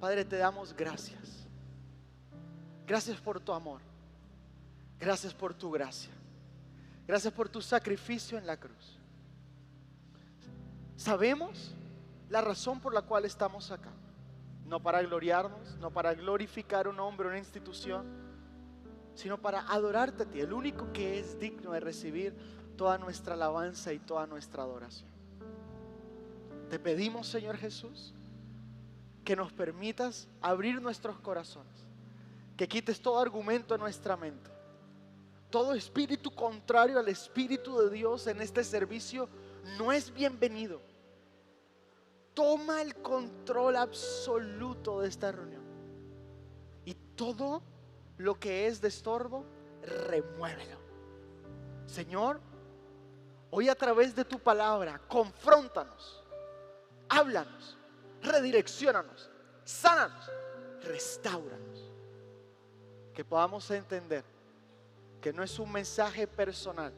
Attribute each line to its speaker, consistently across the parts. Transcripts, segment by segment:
Speaker 1: Padre, te damos gracias. Gracias por tu amor. Gracias por tu gracia. Gracias por tu sacrificio en la cruz. Sabemos la razón por la cual estamos acá. No para gloriarnos, no para glorificar un hombre o una institución, sino para adorarte a ti, el único que es digno de recibir toda nuestra alabanza y toda nuestra adoración. Te pedimos, Señor Jesús, que nos permitas abrir nuestros corazones, que quites todo argumento en nuestra mente, todo espíritu contrario al Espíritu de Dios en este servicio no es bienvenido. Toma el control absoluto de esta reunión y todo lo que es de estorbo, remuévelo. Señor, hoy a través de tu palabra, confróntanos, háblanos, redirecciónanos, sánanos, restáuranos. Que podamos entender que no es un mensaje personal,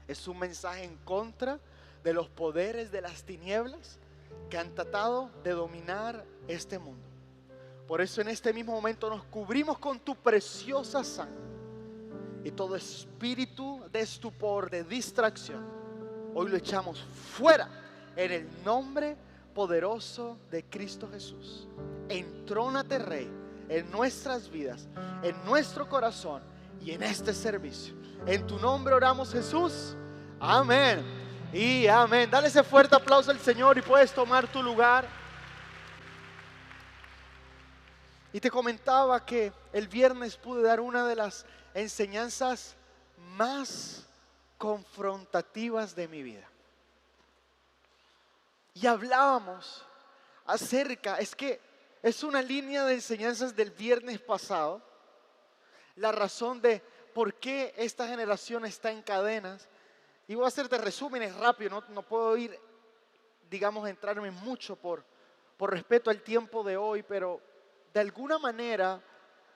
Speaker 1: es un mensaje en contra de los poderes de las tinieblas que han tratado de dominar este mundo. Por eso en este mismo momento nos cubrimos con tu preciosa sangre, y todo espíritu de estupor, de distracción, hoy lo echamos fuera en el nombre poderoso de Cristo Jesús. Entrónate, Rey, en nuestras vidas, en nuestro corazón y en este servicio. En tu nombre oramos, Jesús. Amén y amén. Dale ese fuerte aplauso al Señor y puedes tomar tu lugar. Y te comentaba que el viernes pude dar una de las enseñanzas más confrontativas de mi vida. Y hablábamos acerca, es una línea de enseñanzas del viernes pasado, la razón de por qué esta generación está en cadenas. Y voy a hacerte resúmenes rápido, no puedo ir, digamos, entrarme mucho por respeto al tiempo de hoy, pero de alguna manera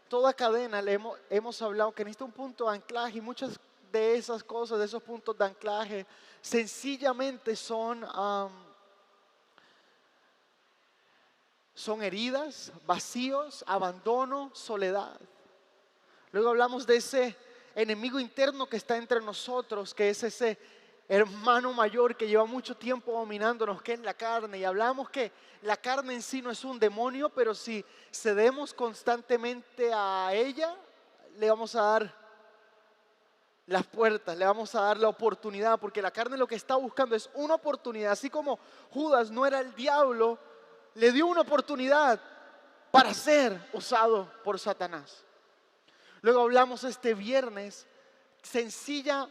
Speaker 1: toda cadena hemos hablado que necesita un punto de anclaje, y muchas de esas cosas, de esos puntos de anclaje, sencillamente son heridas, vacíos, abandono, soledad. Luego hablamos de ese enemigo interno que está entre nosotros, que es ese hermano mayor que lleva mucho tiempo dominándonos, que es la carne. Y hablamos que la carne en sí no es un demonio, pero si cedemos constantemente a ella, le vamos a dar las puertas, le vamos a dar la oportunidad, porque la carne lo que está buscando es una oportunidad. Así como Judas no era el diablo, le dio una oportunidad para ser usado por Satanás. Luego hablamos este viernes sencillamente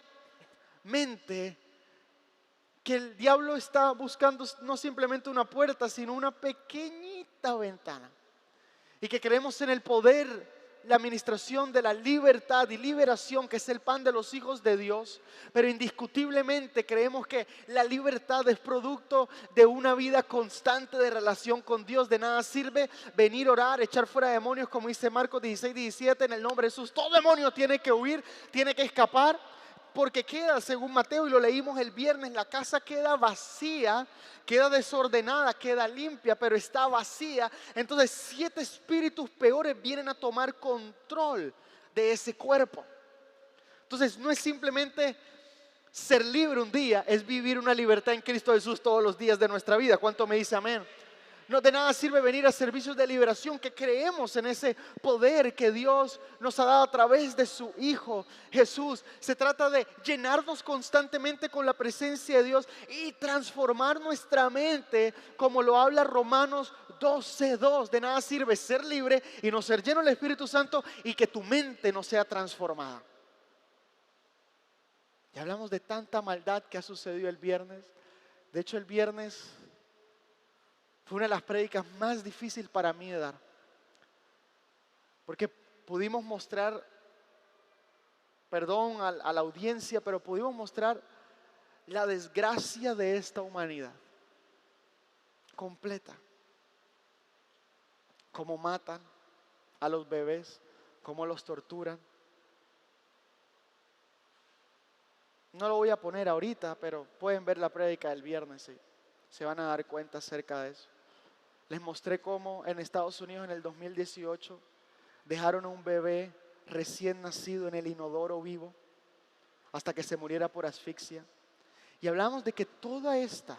Speaker 1: que el diablo está buscando no simplemente una puerta, sino una pequeñita ventana. Y que creemos en el poder, la administración de la libertad y liberación, que es el pan de los hijos de Dios. Pero indiscutiblemente creemos que la libertad es producto de una vida constante de relación con Dios. De nada sirve venir a orar, echar fuera demonios, como dice Marcos 16:17, en el nombre de Jesús. Todo demonio tiene que huir, tiene que escapar, porque queda, según Mateo, y lo leímos el viernes, la casa queda vacía, queda desordenada, queda limpia, pero está vacía. Entonces 7 espíritus peores vienen a tomar control de ese cuerpo. Entonces no es simplemente ser libre un día, es vivir una libertad en Cristo Jesús todos los días de nuestra vida. ¿Cuánto me dice amén? No de nada sirve venir a servicios de liberación, que creemos en ese poder que Dios nos ha dado a través de su Hijo Jesús. Se trata de llenarnos constantemente con la presencia de Dios y transformar nuestra mente, como lo habla Romanos 12:2. De nada sirve ser libre y no ser lleno del Espíritu Santo y que tu mente no sea transformada. Y hablamos de tanta maldad que ha sucedido el viernes. De hecho, el viernes fue una de las prédicas más difíciles para mí de dar, porque pudimos mostrar, perdón a la audiencia, pero pudimos mostrar la desgracia de esta humanidad completa. Cómo matan a los bebés, cómo los torturan. No lo voy a poner ahorita, pero pueden ver la prédica del viernes y se van a dar cuenta acerca de eso. Les mostré cómo en Estados Unidos en el 2018 dejaron a un bebé recién nacido en el inodoro vivo hasta que se muriera por asfixia. Y hablamos de que toda esta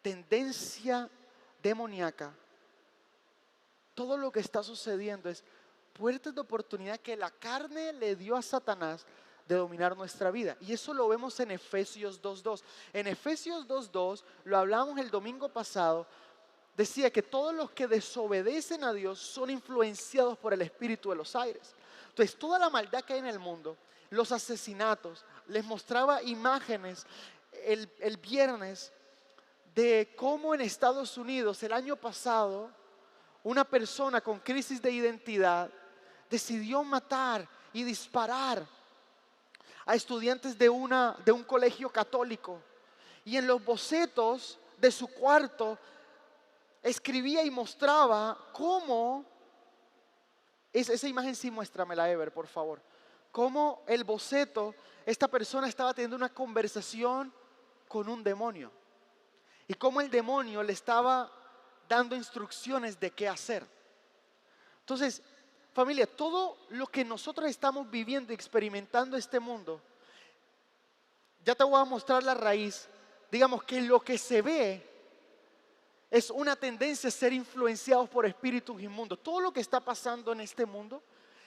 Speaker 1: tendencia demoníaca, todo lo que está sucediendo es puertas de oportunidad que la carne le dio a Satanás de dominar nuestra vida. Y eso lo vemos en Efesios 2:2. En Efesios 2:2, lo hablamos el domingo pasado, decía que todos los que desobedecen a Dios son influenciados por el espíritu de los aires. Entonces, toda la maldad que hay en el mundo, los asesinatos, les mostraba imágenes el viernes de cómo en Estados Unidos el año pasado una persona con crisis de identidad decidió matar y disparar a estudiantes de un colegio católico. Y en los bocetos de su cuarto escribía y mostraba cómo, esa imagen sí muéstramela, Ever, por favor. Cómo el boceto, esta persona estaba teniendo una conversación con un demonio. Y cómo el demonio le estaba dando instrucciones de qué hacer. Entonces, familia, todo lo que nosotros estamos viviendo y experimentando este mundo, ya te voy a mostrar la raíz. Digamos que lo que se ve es una tendencia a ser influenciados por espíritus inmundos. Todo lo que está pasando en este mundo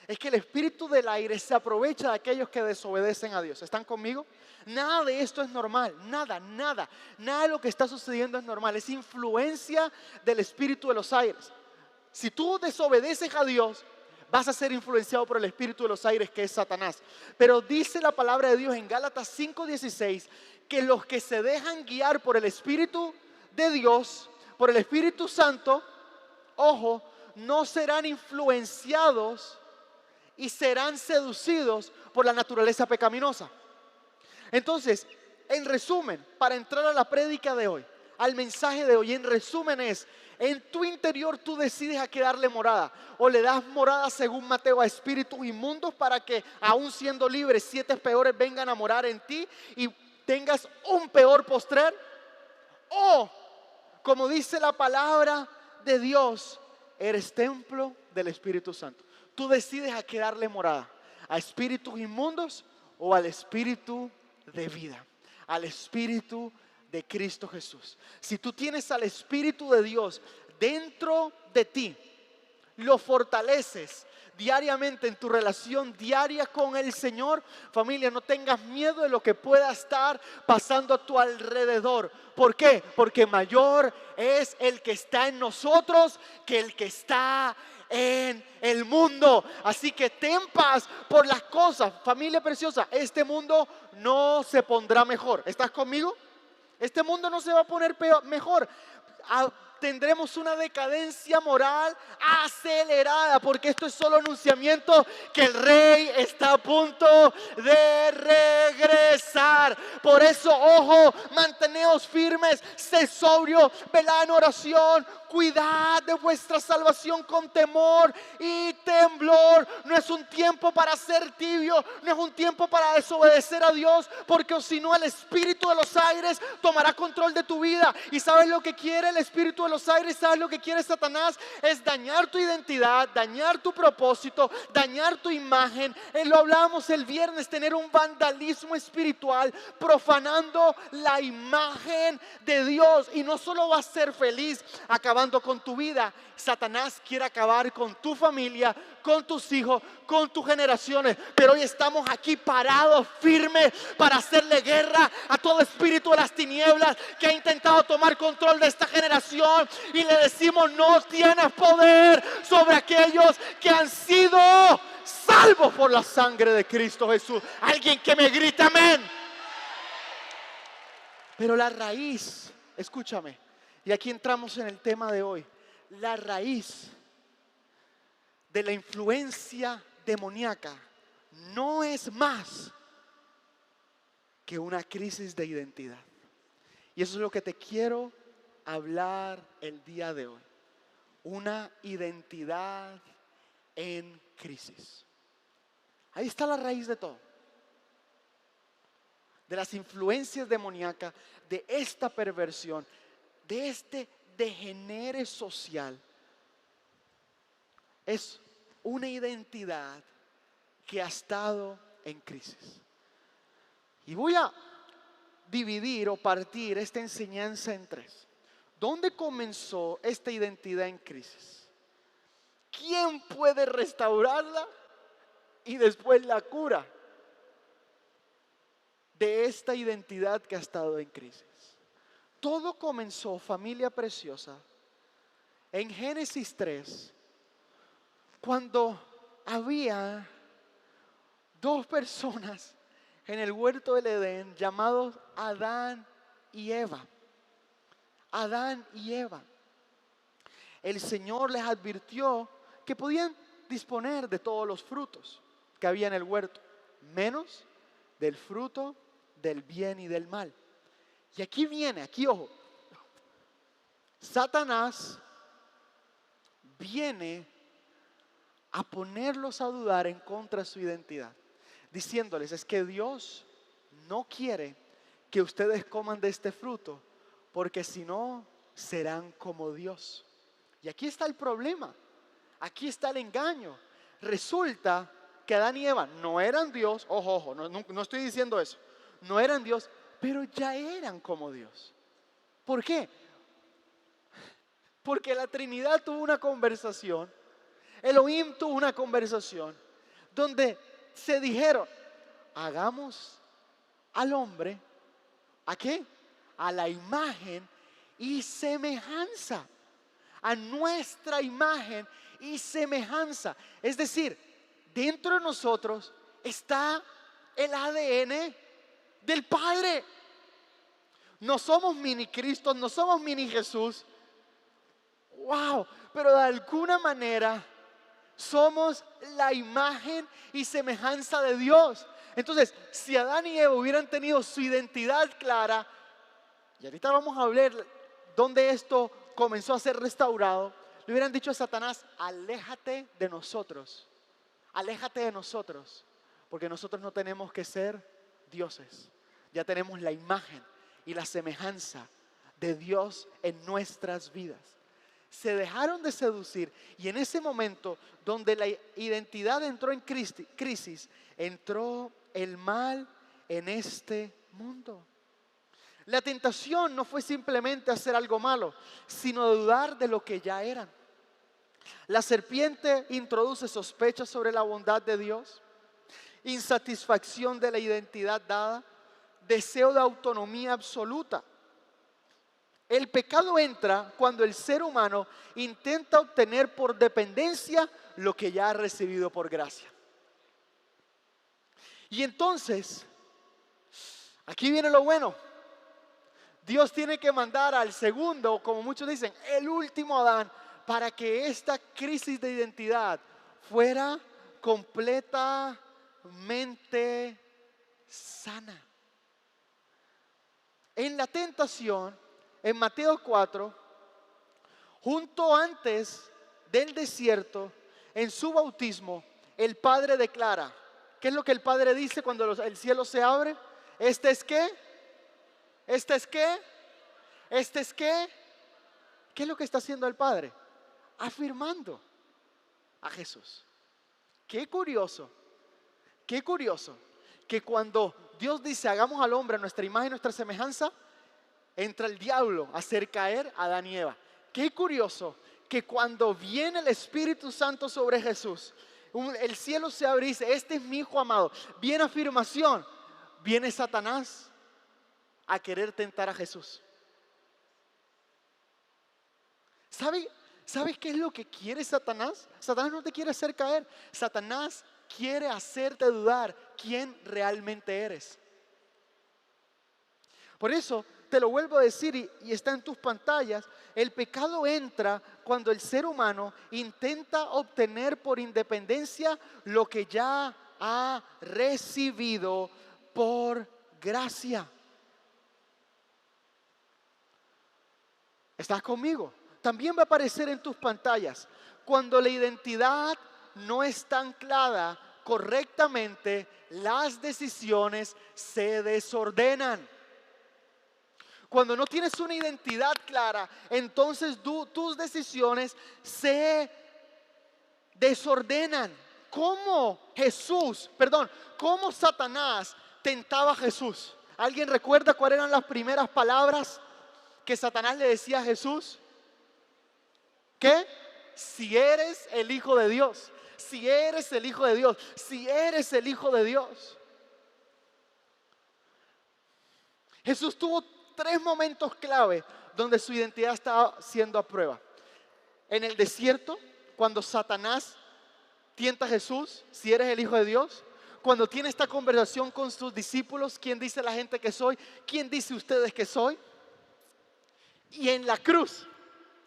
Speaker 1: es que el espíritu del aire se aprovecha de aquellos que desobedecen a Dios. ¿Están conmigo? Nada de esto es normal, nada de lo que está sucediendo es normal. Es influencia del espíritu de los aires. Si tú desobedeces a Dios, vas a ser influenciado por el espíritu de los aires, que es Satanás. Pero dice la palabra de Dios en Gálatas 5:16 que los que se dejan guiar por el espíritu de Dios, por el Espíritu Santo, ojo, no serán influenciados y serán seducidos por la naturaleza pecaminosa. Entonces, en resumen, para entrar a la prédica de hoy, al mensaje de hoy, en resumen es: en tu interior tú decides a qué darle morada, o le das morada, según Mateo, a espíritus inmundos para que, aún siendo libres, 7 peores vengan a morar en ti y tengas un peor postrer. O, como dice la palabra de Dios, eres templo del Espíritu Santo. Tú decides a qué darle morada, a espíritus inmundos o al espíritu de vida, al espíritu de Cristo Jesús. Si tú tienes al Espíritu de Dios dentro de ti, lo fortaleces diariamente en tu relación diaria con el Señor, familia, no tengas miedo de lo que pueda estar pasando a tu alrededor. ¿Por qué? Porque mayor es el que está en nosotros que el que está en el mundo. Así que ten paz por las cosas, familia preciosa. Este mundo no se pondrá mejor. ¿Estás conmigo? Este mundo no se va a poner mejor. Tendremos una decadencia moral acelerada, porque esto es solo anunciamiento que el Rey está a punto de regresar. Por eso, ojo, manteneos firmes, sed sobrio, velad en oración, cuidad de vuestra salvación con temor y temblor. No es un tiempo para ser tibio, no es un tiempo para desobedecer a Dios, porque si no, el espíritu de los aires tomará control de tu vida. ¿Y sabes lo que quiere el espíritu de los aires? ¿Sabes lo que quiere Satanás? Es dañar tu identidad, dañar tu propósito, dañar tu imagen. Lo hablábamos el viernes, tener un vandalismo espiritual, profanando la imagen de Dios. Y no solo vas a ser feliz acabando con tu vida, Satanás quiere acabar con tu familia, con tus hijos, con tus generaciones. Pero hoy estamos aquí parados, firmes, para hacerle guerra a todo espíritu de las tinieblas que ha intentado tomar control de esta generación. Y le decimos: no tienes poder sobre aquellos que han sido salvos por la sangre de Cristo Jesús. Alguien que me grite amén. Pero la raíz, escúchame, y aquí entramos en el tema de hoy. La raíz de la influencia demoníaca no es más que una crisis de identidad. Y eso es lo que te quiero hablar el día de hoy. Una identidad en crisis. Ahí está la raíz de todo. De las influencias demoníacas, de esta perversión, de este degenere social es una identidad que ha estado en crisis. Y voy a dividir o partir esta enseñanza en tres. ¿Dónde comenzó esta identidad en crisis? ¿Quién puede restaurarla? Y después la cura de esta identidad que ha estado en crisis. Todo comenzó, familia preciosa, en Génesis 3, cuando había dos personas en el huerto del Edén llamados Adán y Eva. Adán y Eva. El Señor les advirtió que podían disponer de todos los frutos que había en el huerto, menos del fruto del bien y del mal. Y aquí ojo, Satanás viene a ponerlos a dudar en contra de su identidad, diciéndoles, es que Dios no quiere que ustedes coman de este fruto, porque si no, serán como Dios. Y aquí está el problema, aquí está el engaño. Resulta que Adán y Eva no eran Dios, ojo, no estoy diciendo eso, no eran Dios, pero ya eran como Dios. ¿Por qué? Porque la Trinidad tuvo una conversación, Elohim tuvo una conversación, donde se dijeron, hagamos al hombre, ¿a qué? A la imagen y semejanza, a nuestra imagen y semejanza. Es decir, dentro de nosotros está el ADN del Padre. No somos mini Cristo, no somos mini Jesús. Wow, pero de alguna manera somos la imagen y semejanza de Dios. Entonces, si Adán y Eva hubieran tenido su identidad clara, y ahorita vamos a ver dónde esto comenzó a ser restaurado, le hubieran dicho a Satanás, aléjate de nosotros, porque nosotros no tenemos que ser dioses, ya tenemos la imagen y la semejanza de Dios en nuestras vidas. Se dejaron de seducir y en ese momento donde la identidad entró en crisis, entró el mal en este mundo. La tentación no fue simplemente hacer algo malo, sino dudar de lo que ya eran. La serpiente introduce sospechas sobre la bondad de Dios, insatisfacción de la identidad dada, deseo de autonomía absoluta. El pecado entra cuando el ser humano intenta obtener por dependencia lo que ya ha recibido por gracia. Y entonces, aquí viene lo bueno. Dios tiene que mandar al segundo, como muchos dicen, el último Adán, para que esta crisis de identidad fuera completamente sana. En la tentación, en Mateo 4, junto antes del desierto, en su bautismo, el Padre declara, ¿qué es lo que el Padre dice cuando el cielo se abre? ¿Este es qué? ¿Este es qué? ¿Este es qué? ¿Qué es lo que está haciendo el Padre? Afirmando a Jesús. Qué curioso que cuando Dios dice hagamos al hombre a nuestra imagen y nuestra semejanza, entra el diablo a hacer caer a Adán y Eva. Qué curioso que cuando viene el Espíritu Santo sobre Jesús, el cielo se abre y dice, este es mi hijo amado. Viene afirmación, viene Satanás a querer tentar a Jesús. ¿Sabes qué es lo que quiere Satanás? Satanás no te quiere hacer caer. Satanás quiere hacerte dudar quién realmente eres. Por eso te lo vuelvo a decir y está en tus pantallas. El pecado entra cuando el ser humano intenta obtener por independencia lo que ya ha recibido por gracia. ¿Estás conmigo? También va a aparecer en tus pantallas. Cuando la identidad no está anclada correctamente, las decisiones se desordenan. Cuando no tienes una identidad clara, entonces tus decisiones se desordenan. ¿Cómo Satanás tentaba a Jesús? ¿Alguien recuerda cuáles eran las primeras palabras que Satanás le decía a Jesús? ¿Qué? Si eres el Hijo de Dios, si eres el Hijo de Dios, si eres el Hijo de Dios. Jesús tuvo 3 momentos clave donde su identidad estaba siendo a prueba. En el desierto, cuando Satanás tienta a Jesús, si eres el Hijo de Dios. Cuando tiene esta conversación con sus discípulos, ¿quién dice la gente que soy? ¿Quién dice ustedes que soy? Y en la cruz,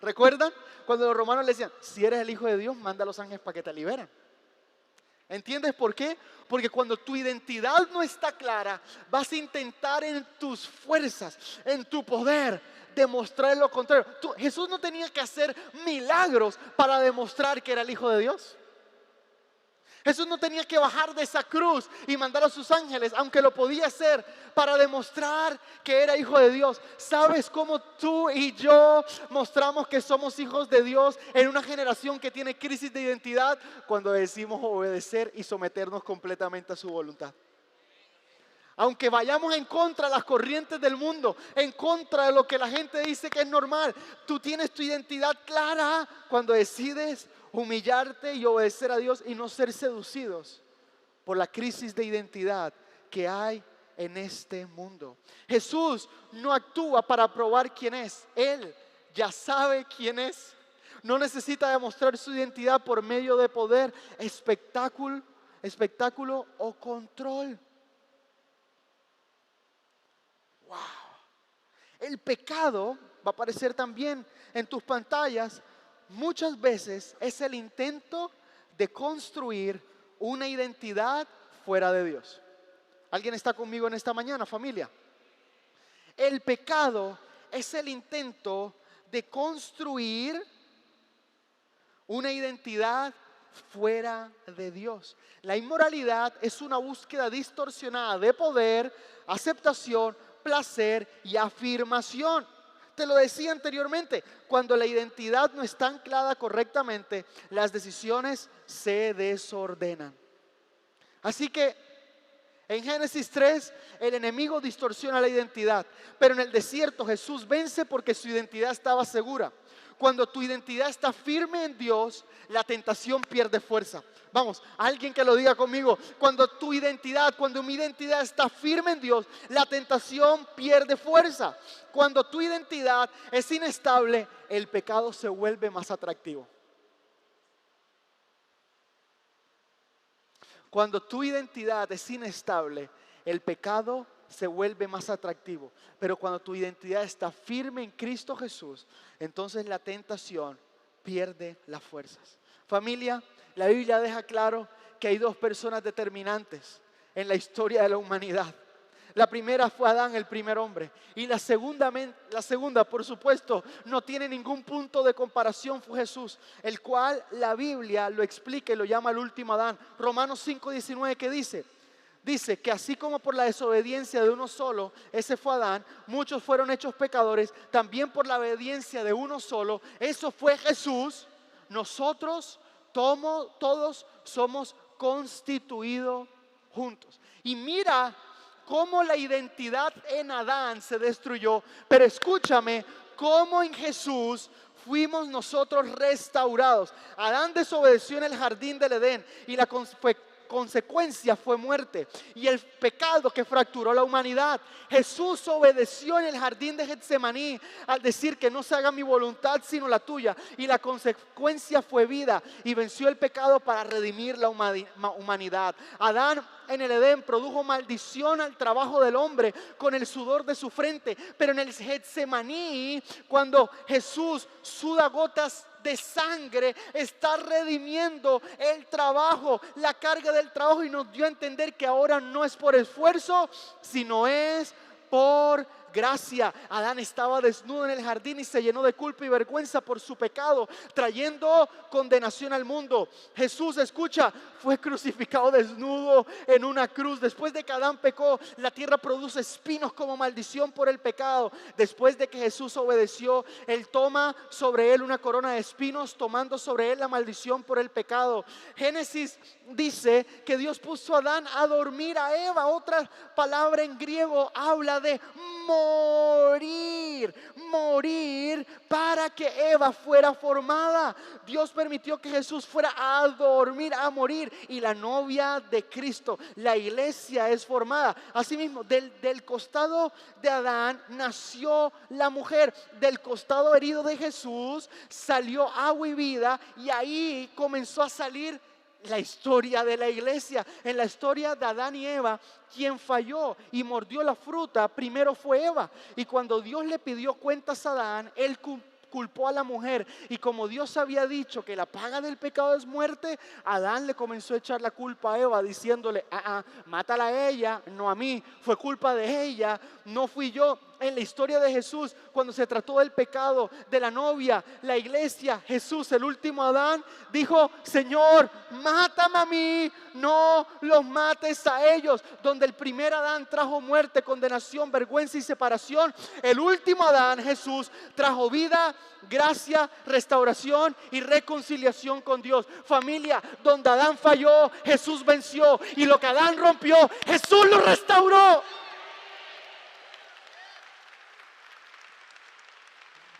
Speaker 1: ¿recuerdan? Cuando los romanos le decían, si eres el Hijo de Dios, manda a los ángeles para que te liberen. ¿Entiendes por qué? Porque cuando tu identidad no está clara, vas a intentar en tus fuerzas, en tu poder, demostrar lo contrario. Jesús no tenía que hacer milagros para demostrar que era el Hijo de Dios. Jesús no tenía que bajar de esa cruz y mandar a sus ángeles, aunque lo podía hacer, para demostrar que era hijo de Dios. ¿Sabes cómo tú y yo mostramos que somos hijos de Dios en una generación que tiene crisis de identidad? Cuando decimos obedecer y someternos completamente a su voluntad. Aunque vayamos en contra de las corrientes del mundo, en contra de lo que la gente dice que es normal, tú tienes tu identidad clara cuando decides humillarte y obedecer a Dios y no ser seducidos por la crisis de identidad que hay en este mundo. Jesús no actúa para probar quién es. Él ya sabe quién es. No necesita demostrar su identidad por medio de poder, espectáculo o control. Wow. El pecado va a aparecer también en tus pantallas. Muchas veces es el intento de construir una identidad fuera de Dios. ¿Alguien está conmigo en esta mañana, familia? El pecado es el intento de construir una identidad fuera de Dios. La inmoralidad es una búsqueda distorsionada de poder, aceptación, placer y afirmación. Te lo decía anteriormente, cuando la identidad no está anclada correctamente, las decisiones se desordenan. Así que en Génesis 3, el enemigo distorsiona la identidad, pero en el desierto Jesús vence porque su identidad estaba segura. Cuando tu identidad está firme en Dios, la tentación pierde fuerza. Vamos, alguien que lo diga conmigo. Cuando mi identidad está firme en Dios, la tentación pierde fuerza. Cuando tu identidad es inestable, el pecado se vuelve más atractivo. Cuando tu identidad es inestable, el pecado se vuelve más atractivo. Pero cuando tu identidad está firme en Cristo Jesús, entonces la tentación pierde las fuerzas. Familia, la Biblia deja claro que hay 2 personas determinantes en la historia de la humanidad. La primera fue Adán, el primer hombre. Y la segunda, por supuesto, no tiene ningún punto de comparación, fue Jesús, el cual la Biblia lo explica y lo llama el último Adán. Romanos 5:19, ¿qué dice? Dice que así como por la desobediencia de uno solo, ese fue Adán, muchos fueron hechos pecadores, también por la obediencia de uno solo, eso fue Jesús, nosotros todos somos constituidos juntos. Y mira cómo la identidad en Adán se destruyó, pero escúchame, cómo en Jesús fuimos nosotros restaurados. Adán desobedeció en el jardín del Edén y la consecuencia fue muerte y el pecado que fracturó la humanidad. Jesús obedeció en el jardín de Getsemaní al decir que no se haga mi voluntad sino la tuya, y la consecuencia fue vida, y venció el pecado para redimir la humanidad. Adán en el Edén produjo maldición al trabajo del hombre con el sudor de su frente, pero en el Getsemaní, cuando Jesús suda gotas de sangre, está redimiendo el trabajo, la carga del trabajo, y nos dio a entender que ahora no es por esfuerzo, sino es por gracia. Adán estaba desnudo en el jardín y se llenó de culpa y vergüenza por su pecado, trayendo condenación al mundo. Jesús, escucha, fue crucificado desnudo en una cruz. Después de que Adán pecó, la tierra produce espinos como maldición por el pecado. Después de que Jesús obedeció, Él toma sobre Él una corona de espinos, tomando sobre Él la maldición por el pecado. Génesis dice que Dios puso a Adán a dormir a Eva. Otra palabra en griego habla de morir, morir para que Eva fuera formada. Dios permitió que Jesús fuera a dormir, a morir, y la novia de Cristo, la iglesia, es formada. Asimismo, del costado de Adán nació la mujer. Del costado herido de Jesús salió agua y vida, y ahí comenzó a salir la historia de la iglesia. En la historia de Adán y Eva, quien falló y mordió la fruta primero fue Eva. Y cuando Dios le pidió cuentas a Adán, él culpó a la mujer, y como Dios había dicho que la paga del pecado es muerte, Adán le comenzó a echar la culpa a Eva, diciéndole: mátala a ella, no a mí, fue culpa de ella, no fui yo. En la historia de Jesús, cuando se trató del pecado de la novia, la iglesia, Jesús, el último Adán, dijo: Señor, mátame a mí, no los mates a ellos. Donde el primer Adán trajo muerte, condenación, vergüenza y separación, el último Adán, Jesús, trajo vida, gracia, restauración y reconciliación con Dios. Familia, donde Adán falló, Jesús venció, y lo que Adán rompió, Jesús lo restauró.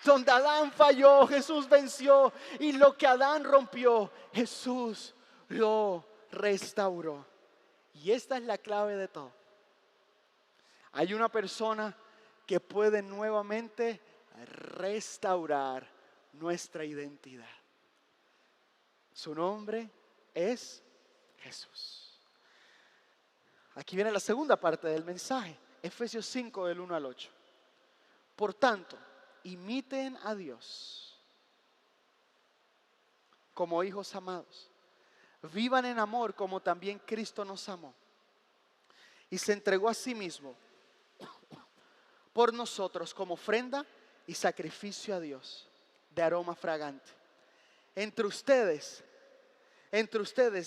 Speaker 1: Donde Adán falló, Jesús venció, y lo que Adán rompió, Jesús lo restauró. Y esta es la clave de todo. Hay una persona que puede nuevamente restaurar nuestra identidad. Su nombre es Jesús. Aquí viene la segunda parte del mensaje, Efesios 5 del 1 al 8. Por tanto, imiten a Dios como hijos amados. Vivan en amor como también Cristo nos amó y se entregó a sí mismo por nosotros como ofrenda y sacrificio a Dios de aroma fragante. Entre ustedes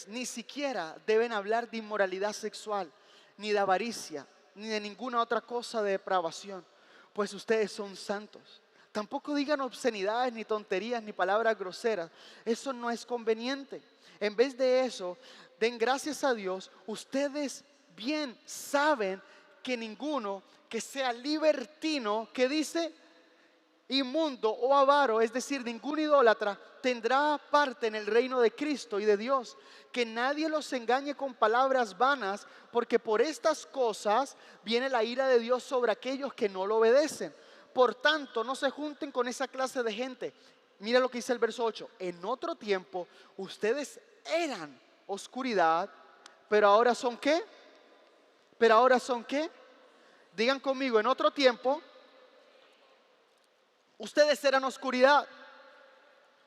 Speaker 1: ni siquiera deben hablar de inmoralidad sexual, ni de avaricia, ni de ninguna otra cosa de depravación, pues ustedes son santos. Tampoco digan obscenidades, ni tonterías, ni palabras groseras. Eso no es conveniente. En vez de eso, den gracias a Dios. Ustedes bien saben que ninguno que sea libertino, que dice inmundo o avaro, es decir, ningún idólatra, tendrá parte en el reino de Cristo y de Dios. Que nadie los engañe con palabras vanas, porque por estas cosas viene la ira de Dios sobre aquellos que no lo obedecen. Por tanto, no se junten con esa clase de gente. Mira lo que dice el verso 8. En otro tiempo ustedes eran oscuridad, pero ahora son ¿qué? Pero ahora son ¿qué? Digan conmigo: en otro tiempo ustedes eran oscuridad.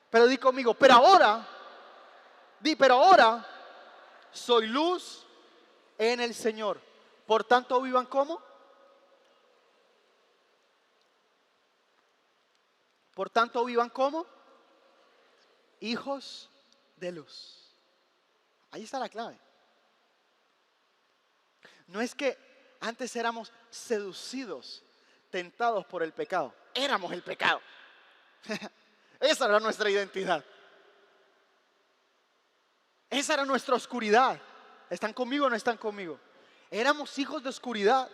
Speaker 1: Pero di conmigo: pero ahora soy luz en el Señor. Por tanto, vivan ¿cómo? Por tanto, vivan como hijos de luz. Ahí está la clave. No es que antes éramos seducidos, tentados por el pecado. Éramos el pecado. Esa era nuestra identidad. Esa era nuestra oscuridad. ¿Están conmigo o no están conmigo? Éramos hijos de oscuridad.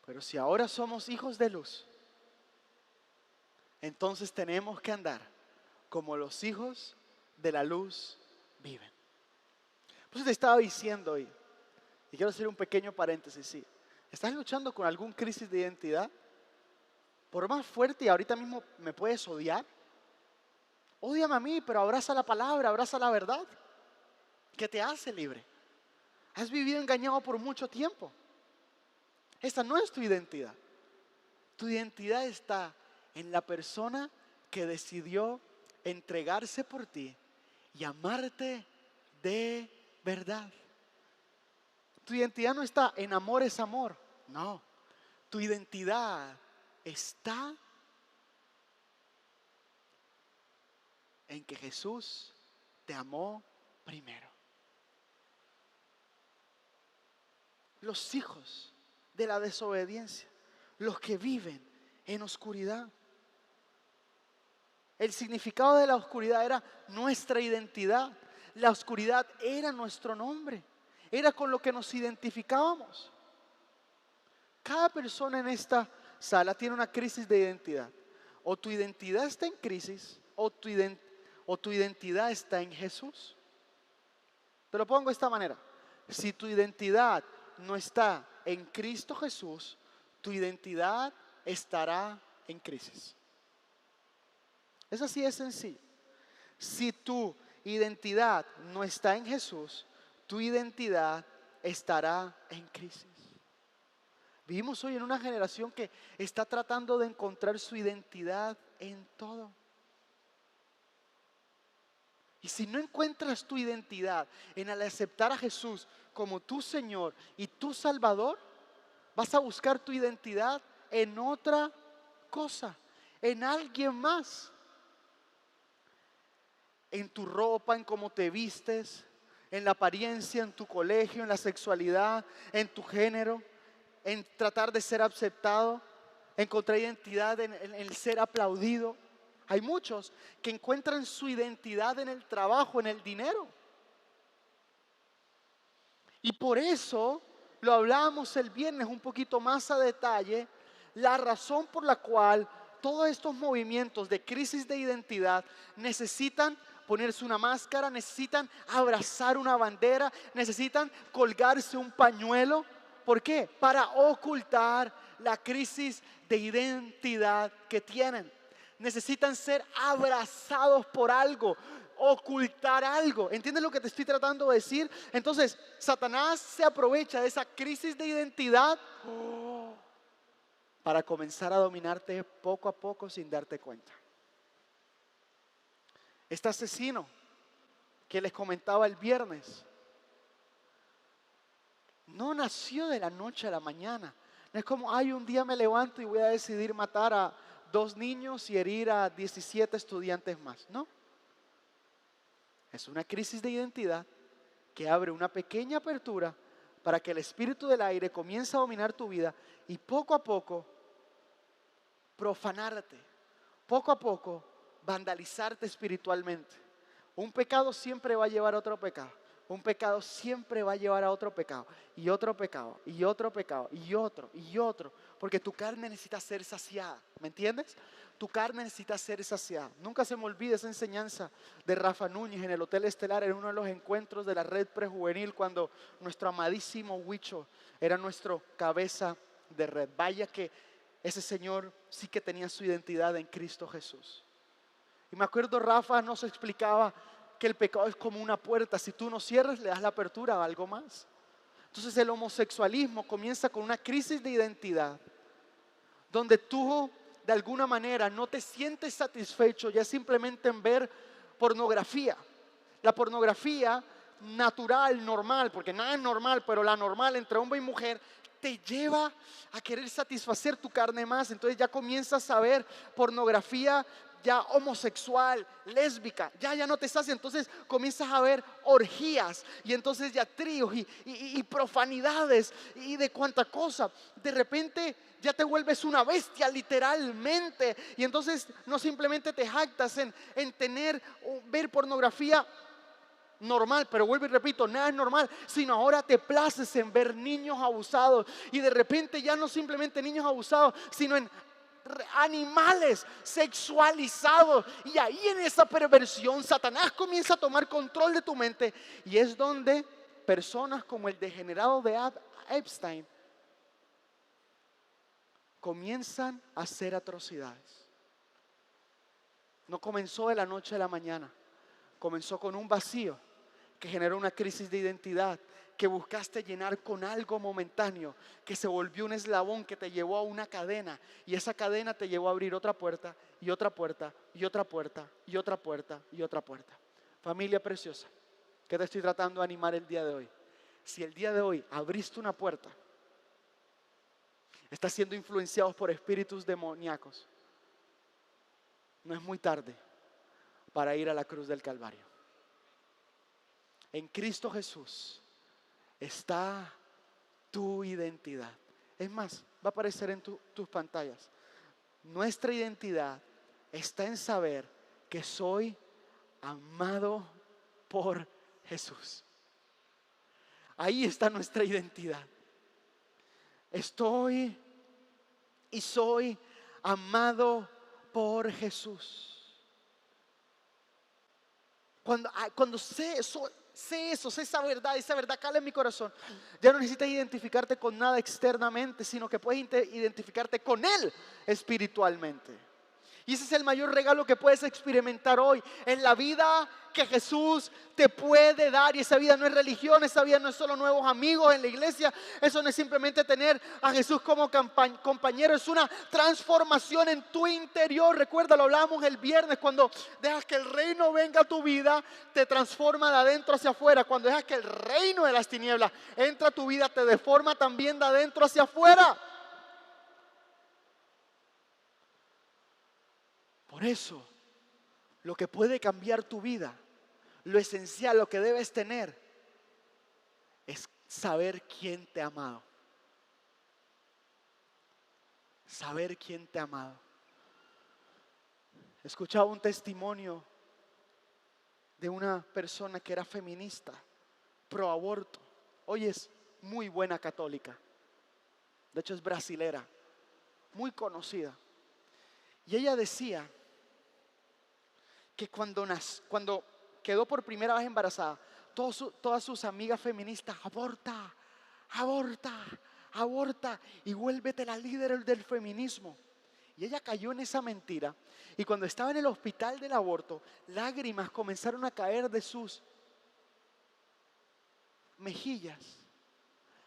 Speaker 1: Pero si ahora somos hijos de luz, entonces tenemos que andar como los hijos de la luz viven. Por eso te estaba diciendo hoy, y quiero hacer un pequeño paréntesis, sí. ¿Estás luchando con algún crisis de identidad? Por más fuerte, y ahorita mismo me puedes odiar. Ódiame a mí, pero abraza la palabra, abraza la verdad, que te hace libre. Has vivido engañado por mucho tiempo. Esta no es tu identidad. Tu identidad está en la persona que decidió entregarse por ti y amarte de verdad. Tu identidad no está en amor es amor. No, tu identidad está en que Jesús te amó primero. Los hijos de la desobediencia, los que viven en oscuridad. El significado de la oscuridad era nuestra identidad. La oscuridad era nuestro nombre. Era con lo que nos identificábamos. Cada persona en esta sala tiene una crisis de identidad. O tu identidad está en crisis o tu identidad está en Jesús. Te lo pongo de esta manera. Si tu identidad no está en Cristo Jesús, tu identidad estará en crisis. Es así de sencillo. Si tu identidad no está en Jesús, tu identidad estará en crisis. Vivimos hoy en una generación que está tratando de encontrar su identidad en todo. Y si no encuentras tu identidad en el aceptar a Jesús como tu Señor y tu Salvador, vas a buscar tu identidad en otra cosa, en alguien más. En tu ropa, en cómo te vistes, en la apariencia, en tu colegio, en la sexualidad, en tu género, en tratar de ser aceptado, encontrar identidad en el ser aplaudido. Hay muchos que encuentran su identidad en el trabajo, en el dinero. Y por eso lo hablábamos el viernes un poquito más a detalle, la razón por la cual todos estos movimientos de crisis de identidad necesitan ponerse una máscara, necesitan abrazar una bandera, necesitan colgarse un pañuelo. ¿Por qué? Para ocultar la crisis de identidad que tienen. Necesitan ser abrazados por algo, ocultar algo. ¿Entiendes lo que te estoy tratando de decir? Entonces, Satanás se aprovecha de esa crisis de identidad para comenzar a dominarte poco a poco sin darte cuenta. Este asesino que les comentaba el viernes no nació de la noche a la mañana. No es como, ay, un día me levanto y voy a decidir matar a 2 niños y herir a 17 estudiantes más. No. Es una crisis de identidad que abre una pequeña apertura para que el espíritu del aire comience a dominar tu vida y poco a poco profanarte, poco a poco vandalizarte espiritualmente. Un pecado siempre va a llevar a otro pecado. Un pecado siempre va a llevar a otro pecado y otro pecado y otro pecado y otro y otro, porque tu carne necesita ser saciada, ¿me entiendes? Tu carne necesita ser saciada. Nunca se me olvide esa enseñanza de Rafa Núñez en el Hotel Estelar, en uno de los encuentros de la red prejuvenil, cuando nuestro amadísimo Huicho era nuestro cabeza de red. Vaya que ese señor sí que tenía su identidad en Cristo Jesús. Y me acuerdo, Rafa nos explicaba que el pecado es como una puerta. Si tú no cierras, le das la apertura a algo más. Entonces el homosexualismo comienza con una crisis de identidad, donde tú de alguna manera no te sientes satisfecho ya simplemente en ver pornografía. La pornografía natural, normal, porque nada es normal, pero la normal entre hombre y mujer te lleva a querer satisfacer tu carne más. Entonces ya comienzas a ver pornografía ya homosexual, lésbica, ya no te sacia. Entonces comienzas a ver orgías y entonces ya tríos y profanidades y de cuánta cosa. De repente ya te vuelves una bestia literalmente, y entonces no simplemente te jactas en tener o ver pornografía normal, pero vuelvo y repito, nada es normal, sino ahora te places en ver niños abusados, y de repente ya no simplemente niños abusados, sino en animales sexualizados. Y ahí en esa perversión Satanás comienza a tomar control de tu mente, y es donde personas como el degenerado de Epstein comienzan a hacer atrocidades. No comenzó de la noche a la mañana, comenzó con un vacío que generó una crisis de identidad, que buscaste llenar con algo momentáneo, que se volvió un eslabón que te llevó a una cadena, y esa cadena te llevó a abrir otra puerta y otra puerta y otra puerta y otra puerta y otra puerta. Familia preciosa, ¿qué te estoy tratando de animar el día de hoy? Si el día de hoy abriste una puerta estás siendo influenciado por espíritus demoníacos, no es muy tarde para ir a la cruz del Calvario. En Cristo Jesús está tu identidad. Es más, va a aparecer en tus pantallas. Nuestra identidad está en saber que soy amado por Jesús. Ahí está nuestra identidad. Estoy y soy amado por Jesús. Cuando sé eso, sé esa verdad cala en mi corazón, ya no necesitas identificarte con nada externamente, sino que puedes identificarte con Él espiritualmente. Y ese es el mayor regalo que puedes experimentar hoy en la vida que Jesús te puede dar. Y esa vida no es religión, esa vida no es solo nuevos amigos en la iglesia. Eso no es simplemente tener a Jesús como compañero. Es una transformación en tu interior. Recuerda, lo hablábamos el viernes. Cuando dejas que el reino venga a tu vida, te transforma de adentro hacia afuera. Cuando dejas que el reino de las tinieblas entra a tu vida, te deforma también de adentro hacia afuera. Por eso, lo que puede cambiar tu vida, lo esencial, lo que debes tener, es saber quién te ha amado. Saber quién te ha amado. Escuchaba un testimonio de una persona que era feminista, pro aborto. Hoy es muy buena católica. De hecho es brasilera, muy conocida. Y ella decía que cuando quedó por primera vez embarazada, todas sus amigas feministas: aborta, aborta, aborta y vuélvete la líder del feminismo. Y ella cayó en esa mentira, y cuando estaba en el hospital del aborto, lágrimas comenzaron a caer de sus mejillas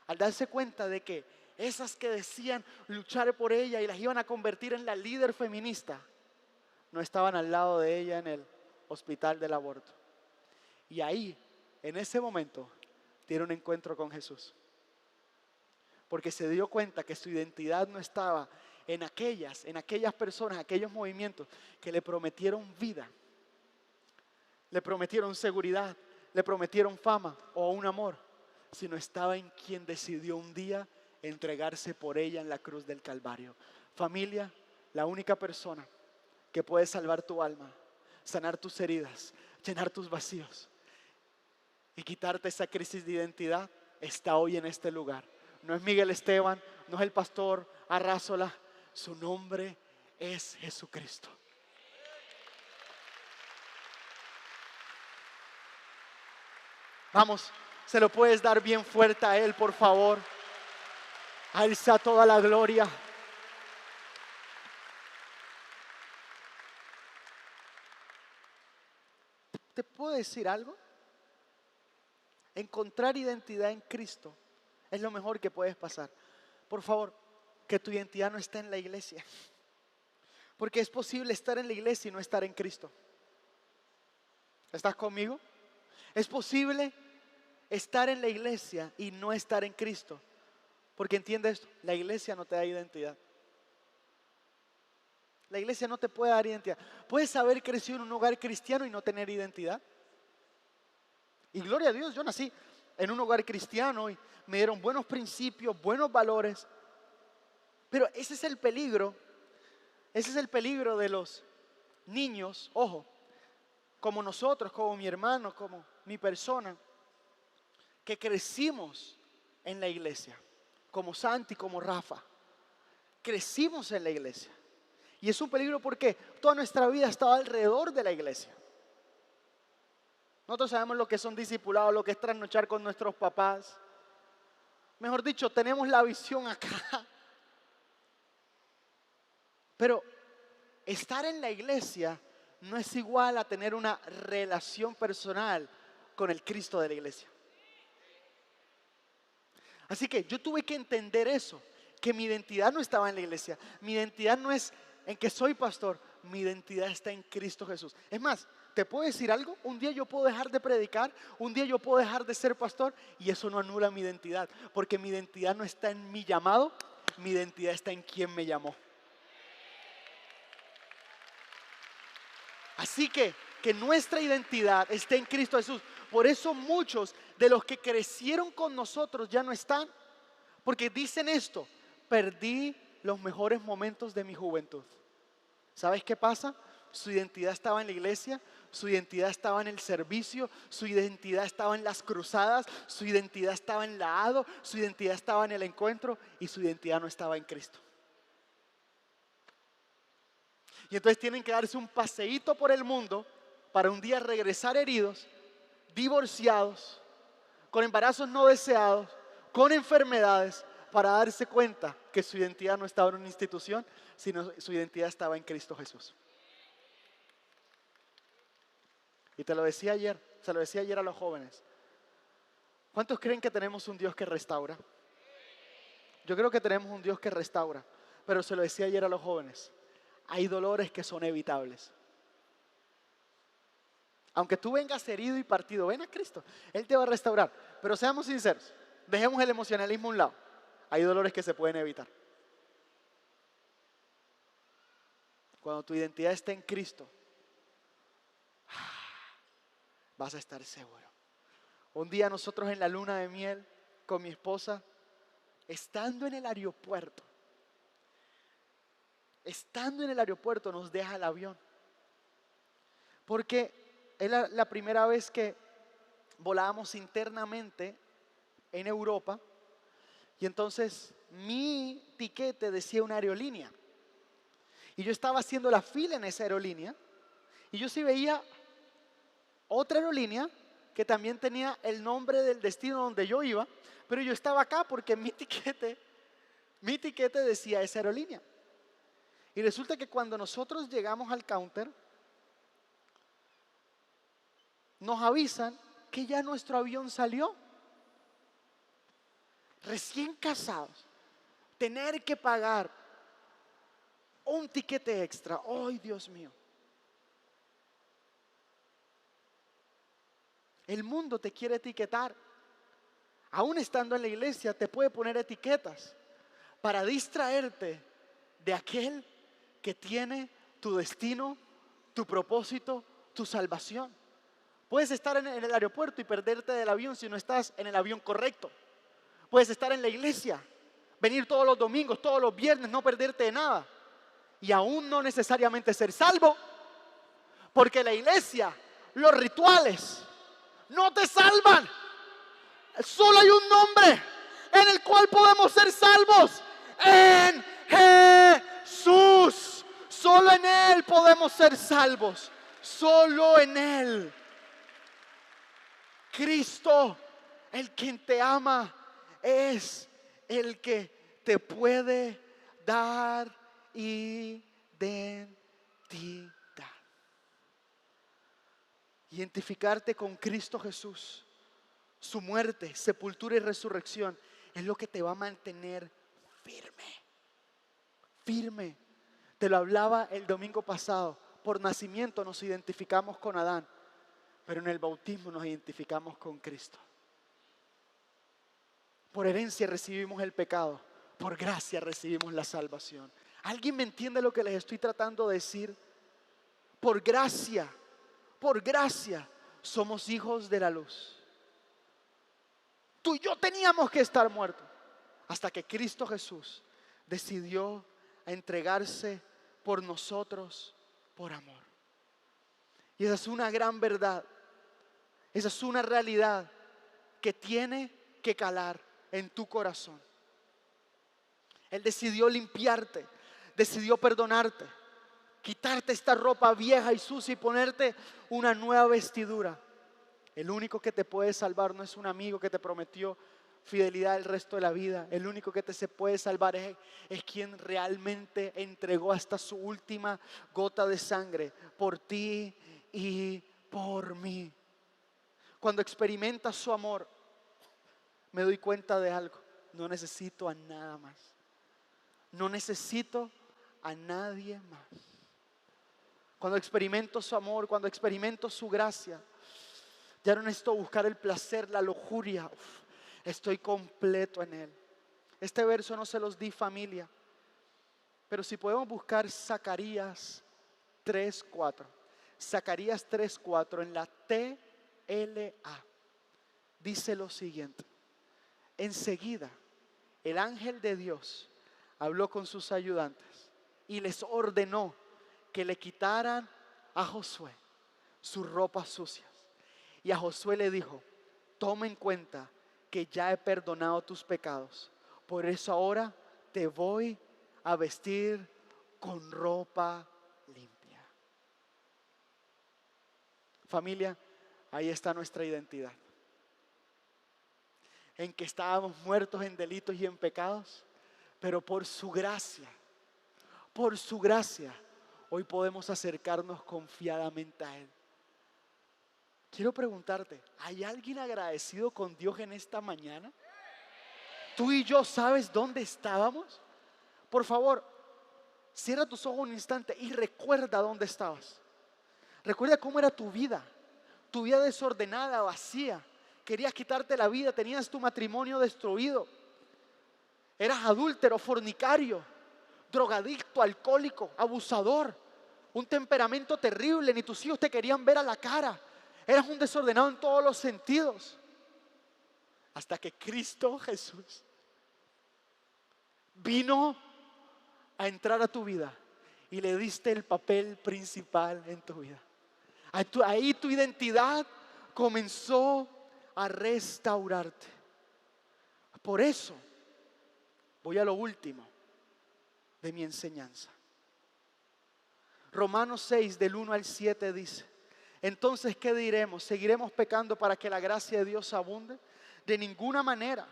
Speaker 1: al darse cuenta de que esas que decían luchar por ella y las iban a convertir en la líder feminista, no estaban al lado de ella en el hospital del aborto. Y ahí, en ese momento, tiene un encuentro con Jesús. Porque se dio cuenta que su identidad no estaba en aquellas personas, aquellos movimientos que le prometieron vida, le prometieron seguridad, le prometieron fama o un amor, sino estaba en quien decidió un día entregarse por ella en la cruz del Calvario. Familia, la única persona que puede salvar tu alma, sanar tus heridas, llenar tus vacíos y quitarte esa crisis de identidad, está hoy en este lugar. No es Miguel Esteban, no es el pastor Arrázola, su nombre es Jesucristo. Vamos, se lo puedes dar bien fuerte a Él, por favor. A Él sea toda la gloria. ¿Te puedo decir algo? Encontrar identidad en Cristo es lo mejor que puedes pasar. Por favor, que tu identidad no esté en la iglesia. Porque es posible estar en la iglesia y no estar en Cristo. ¿Estás conmigo? Es posible estar en la iglesia y no estar en Cristo. Porque entiende esto, la iglesia no te da identidad. La iglesia no te puede dar identidad. Puedes haber crecido en un hogar cristiano y no tener identidad. Y gloria a Dios, yo nací en un hogar cristiano y me dieron buenos principios, buenos valores. Pero ese es el peligro. Ese es el peligro de los niños, ojo, como nosotros, como mi hermano, como mi persona, que crecimos en la iglesia, como Santi, como Rafa. Crecimos en la iglesia. Y es un peligro porque toda nuestra vida estaba alrededor de la iglesia. Nosotros sabemos lo que son discipulados, lo que es trasnochar con nuestros papás. Mejor dicho, tenemos la visión acá. Pero estar en la iglesia no es igual a tener una relación personal con el Cristo de la iglesia. Así que yo tuve que entender eso, que mi identidad no estaba en la iglesia. Mi identidad no es en que soy pastor, mi identidad está en Cristo Jesús. Es más, ¿te puedo decir algo? Un día yo puedo dejar de predicar, un día yo puedo dejar de ser pastor y eso no anula mi identidad, porque mi identidad no está en mi llamado, mi identidad está en quien me llamó. Así que nuestra identidad esté en Cristo Jesús. Por eso muchos de los que crecieron con nosotros ya no están. Porque dicen esto: perdí los mejores momentos de mi juventud. ¿Sabes qué pasa? Su identidad estaba en la iglesia, su identidad estaba en el servicio, su identidad estaba en las cruzadas, su identidad estaba en la ADO, su identidad estaba en el encuentro y su identidad no estaba en Cristo. Y entonces tienen que darse un paseíto por el mundo para un día regresar heridos, divorciados, con embarazos no deseados, con enfermedades, para darse cuenta que su identidad no estaba en una institución, sino su identidad estaba en Cristo Jesús. Y te lo decía ayer, se lo decía ayer a los jóvenes. ¿Cuántos creen que tenemos un Dios que restaura? Yo creo que tenemos un Dios que restaura, pero se lo decía ayer a los jóvenes. Hay dolores que son evitables. Aunque tú vengas herido y partido, ven a Cristo, Él te va a restaurar. Pero seamos sinceros, dejemos el emocionalismo a un lado. Hay dolores que se pueden evitar. Cuando tu identidad está en Cristo, vas a estar seguro. Un día nosotros en la luna de miel con mi esposa, estando en el aeropuerto nos deja el avión. Porque es la primera vez que volábamos internamente en Europa. Y entonces mi tiquete decía una aerolínea. Y yo estaba haciendo la fila en esa aerolínea. Y yo sí veía otra aerolínea que también tenía el nombre del destino donde yo iba. Pero yo estaba acá porque mi tiquete decía esa aerolínea. Y resulta que cuando nosotros llegamos al counter, nos avisan que ya nuestro avión salió. Recién casados, tener que pagar un tiquete extra. ¡Ay, Dios mío! El mundo te quiere etiquetar. Aún estando en la iglesia te puede poner etiquetas para distraerte de aquel que tiene tu destino, tu propósito, tu salvación. Puedes estar en el aeropuerto y perderte del avión si no estás en el avión correcto. Puedes estar en la iglesia, venir todos los domingos, todos los viernes, no perderte de nada y aún no necesariamente ser salvo, porque la iglesia, los rituales no te salvan. Solo hay un nombre en el cual podemos ser salvos: en Jesús. Solo en Él podemos ser salvos, solo en Él. Cristo, el quien te ama, es el que te puede dar identidad. Identificarte con Cristo Jesús, su muerte, sepultura y resurrección, es lo que te va a mantener firme. Firme. Te lo hablaba el domingo pasado. Por nacimiento nos identificamos con Adán, pero en el bautismo nos identificamos con Cristo. Por herencia recibimos el pecado, por gracia recibimos la salvación. ¿Alguien me entiende lo que les estoy tratando de decir? Por gracia somos hijos de la luz. Tú y yo teníamos que estar muertos hasta que Cristo Jesús decidió entregarse por nosotros por amor. Y esa es una gran verdad. Esa es una realidad que tiene que calar en tu corazón. Él decidió limpiarte, decidió perdonarte, quitarte esta ropa vieja y sucia y ponerte una nueva vestidura. El único que te puede salvar no es un amigo que te prometió fidelidad el resto de la vida. El único que se puede salvar es quien realmente entregó hasta su última gota de sangre por ti y por mí. Cuando experimentas su amor, me doy cuenta de algo: no necesito a nada más. No necesito a nadie más. Cuando experimento su amor, cuando experimento su gracia, ya no necesito buscar el placer, la lujuria. Estoy completo en Él. Este verso no se los di, familia, pero si podemos buscar Zacarías 3:4. Zacarías 3:4 en la TLA. Dice lo siguiente: enseguida el ángel de Dios habló con sus ayudantes y les ordenó que le quitaran a Josué sus ropas sucias. Y a Josué le dijo: toma en cuenta que ya he perdonado tus pecados, por eso ahora te voy a vestir con ropa limpia. Familia, ahí está nuestra identidad. En que estábamos muertos en delitos y en pecados, pero por su gracia, hoy podemos acercarnos confiadamente a Él. Quiero preguntarte, ¿hay alguien agradecido con Dios en esta mañana? ¿Tú y yo sabes dónde estábamos? Por favor, cierra tus ojos un instante y recuerda dónde estabas. Recuerda cómo era tu vida desordenada, vacía. Querías quitarte la vida, tenías tu matrimonio destruido. Eras adúltero, fornicario, drogadicto, alcohólico, abusador, un temperamento terrible, ni tus hijos te querían ver a la cara. Eras un desordenado en todos los sentidos. Hasta que Cristo Jesús vino a entrar a tu vida y le diste el papel principal en tu vida. Ahí tu identidad comenzó a restaurarte. Por eso voy a lo último de mi enseñanza. Romanos 6 del 1 al 7 dice: entonces, ¿qué diremos? ¿Seguiremos pecando para que la gracia de Dios abunde? De ninguna manera.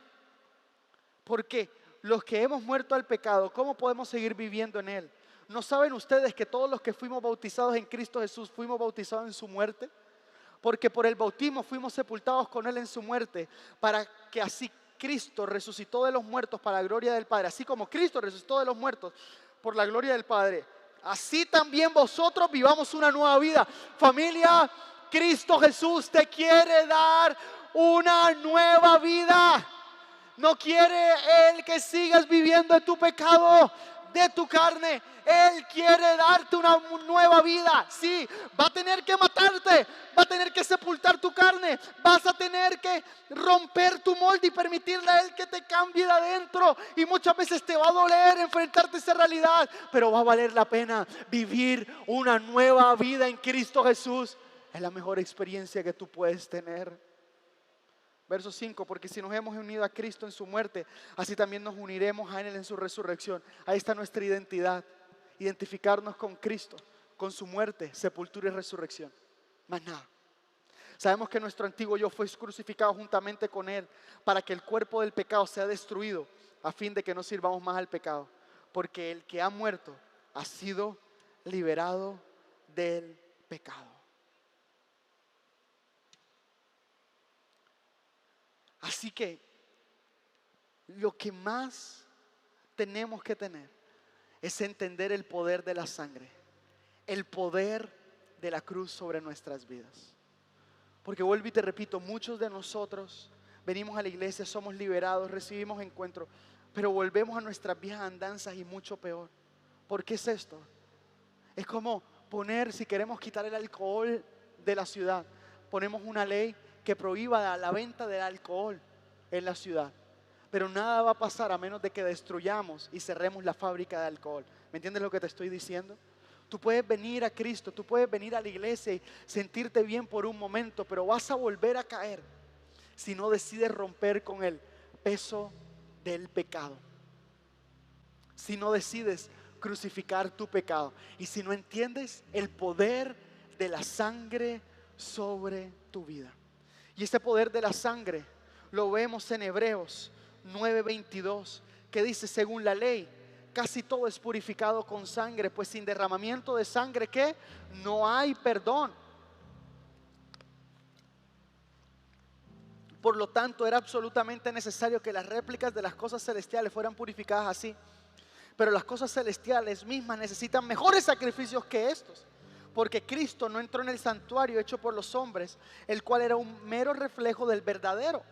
Speaker 1: Porque los que hemos muerto al pecado, ¿cómo podemos seguir viviendo en él? ¿No saben ustedes que todos los que fuimos bautizados en Cristo Jesús fuimos bautizados en su muerte? Porque por el bautismo fuimos sepultados con él en su muerte, para que así Cristo resucitó de los muertos para la gloria del Padre. Así como Cristo resucitó de los muertos por la gloria del Padre, así también vosotros vivamos una nueva vida. Familia, Cristo Jesús te quiere dar una nueva vida. No quiere Él que sigas viviendo en tu pecado, de tu carne. Él quiere darte una nueva vida. Sí, va a tener que matarte, va a tener que sepultar tu carne, vas a tener que romper tu molde y permitirle a Él que te cambie de adentro. Y muchas veces te va a doler enfrentarte a esa realidad, pero va a valer la pena. Vivir una nueva vida en Cristo Jesús es la mejor experiencia que tú puedes tener. Verso 5: porque si nos hemos unido a Cristo en su muerte, así también nos uniremos a Él en su resurrección. Ahí está nuestra identidad: identificarnos con Cristo, con su muerte, sepultura y resurrección. Más nada. Sabemos que nuestro antiguo yo fue crucificado juntamente con Él, para que el cuerpo del pecado sea destruido, a fin de que no sirvamos más al pecado. Porque el que ha muerto ha sido liberado del pecado. Así que lo que más tenemos que tener es entender el poder de la sangre, el poder de la cruz sobre nuestras vidas. Porque vuelvo y te repito, muchos de nosotros venimos a la iglesia, somos liberados, recibimos encuentro, pero volvemos a nuestras viejas andanzas y mucho peor. ¿Por qué es esto? Es como poner, si queremos quitar el alcohol de la ciudad, ponemos una ley que prohíba la venta del alcohol en la ciudad, pero nada va a pasar a menos de que destruyamos y cerremos la fábrica de alcohol. ¿Me entiendes lo que te estoy diciendo? Tú puedes venir a Cristo, tú puedes venir a la iglesia y sentirte bien por un momento, pero vas a volver a caer si no decides romper con el peso del pecado, si no decides crucificar tu pecado y si no entiendes el poder de la sangre sobre tu vida. Y ese poder de la sangre lo vemos en Hebreos 9:22, que dice: según la ley, casi todo es purificado con sangre, pues sin derramamiento de sangre, ¿qué? No hay perdón. Por lo tanto, era absolutamente necesario que las réplicas de las cosas celestiales fueran purificadas así. Pero las cosas celestiales mismas necesitan mejores sacrificios que estos. Porque Cristo no entró en el santuario hecho por los hombres, el cual era un mero reflejo del verdadero,